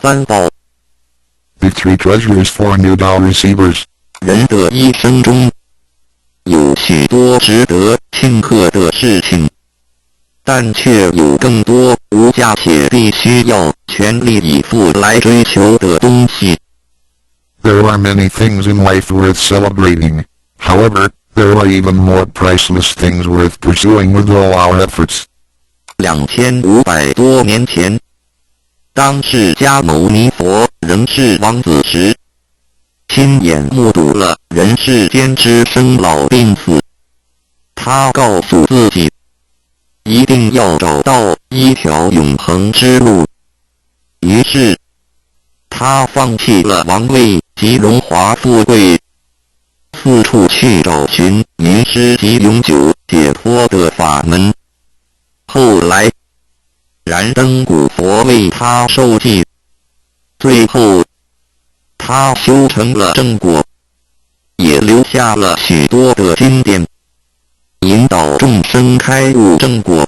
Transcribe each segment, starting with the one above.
三宝 The three treasures for new Tao receivers. 人的一生中，有许多值得庆贺的事情，但却有更多无价且必须要全力以赴来追求的东西。There are many things in life worth celebrating. However, there are even more priceless things worth pursuing with all our efforts. 2500多年前，当释迦牟尼佛仍是王子时，亲眼目睹了人世间之生老病死。他告诉自己，一定要找到一条永恒之路。于是，他放弃了王位及荣华富贵，四处去找寻迷失及永久解脱的法门。后来，燃灯古佛为他受记，最后，他修成了正果，也留下了许多的经典，引导众生开悟正果。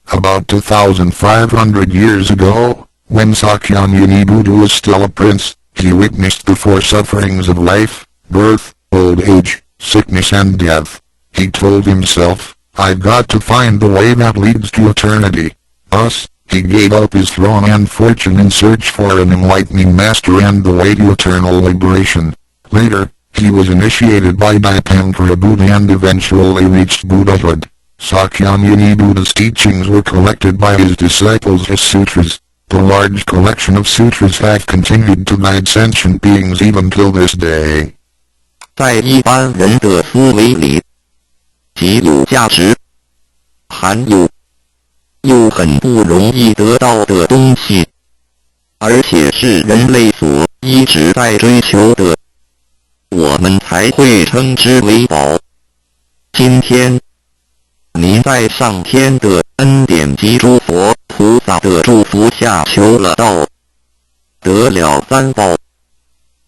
About 2,500 years ago, when Sakyamuni Buddha was still a prince, he witnessed the four sufferings of life: birth, old age, sickness and death. He told himself, I've got to find the way that leads to eternity. Thus, he gave up his throne and fortune in search for an enlightening master and the way to eternal liberation. Later, he was initiated by Dipankara Buddha and eventually reached Buddhahood. Sakyamuni Buddha's teachings were collected by his disciples as sutras. The large collection of sutras have continued to guide sentient beings even till this day. 在一般人的思维里，极有价值、含有又很不容易得到的东西，而且是人类所一直在追求的，我们才会称之为宝。今天，您在上天的恩典及诸佛菩萨的祝福下求了道，得了三宝。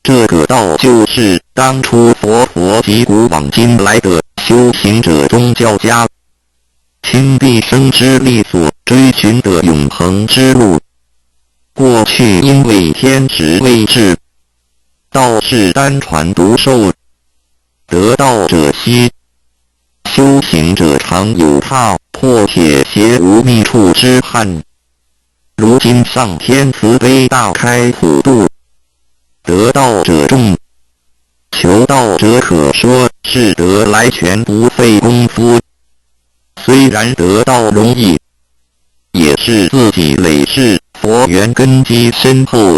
这个道就是当初佛陀及古往今来的修行者宗教家倾毕生之力所追寻的永恒之路。过去因为天时未至，道是单传独授，得道者稀，修行者常有踏破铁鞋无觅处之憾。如今上天慈悲大开普渡，得道者众，求道者可说是得来全不费功夫。虽然得道容易，也是自己累世佛缘根基深厚，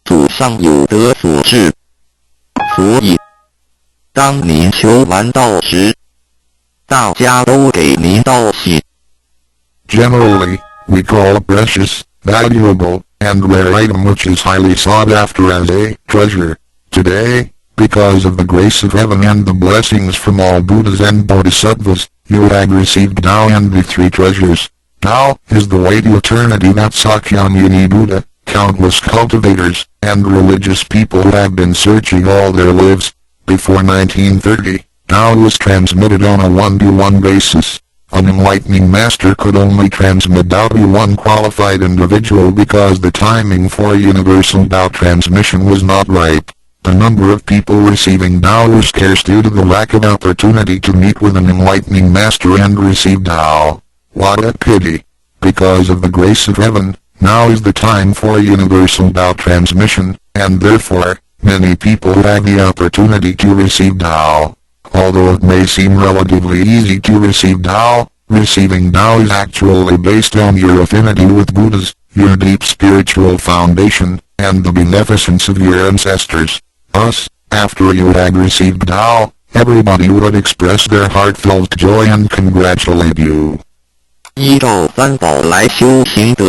祖上有德所致。所以，当您求完道时，大家都给您道喜。Generally, we call a precious, valuable, and rare item which is highly sought after as a treasure. Today, because of the grace of heaven and the blessings from all Buddhas and Bodhisattvas, you have received Tao and the three treasures. Tao is the way to eternity that Sakyamuni Buddha, countless cultivators, and religious people have been searching all their lives. Before 1930, Tao was transmitted on a one-to-one basis. An enlightening master could only transmit Tao to one qualified individual because the timing for universal Tao transmission was not ripe. The number of people receiving Tao was scarce due to the lack of opportunity to meet with an enlightening master and receive Tao. What a pity! Because of the grace of heaven, now is the time for universal Tao transmission, and therefore, many people have the opportunity to receive Tao. Although it may seem relatively easy to receive Tao, receiving Tao is actually based on your affinity with Buddhas, your deep spiritual foundation, and the beneficence of your ancestors. Thus, after you had received Tao, everybody would express their heartfelt joy and congratulate you. 依照三宝来修行的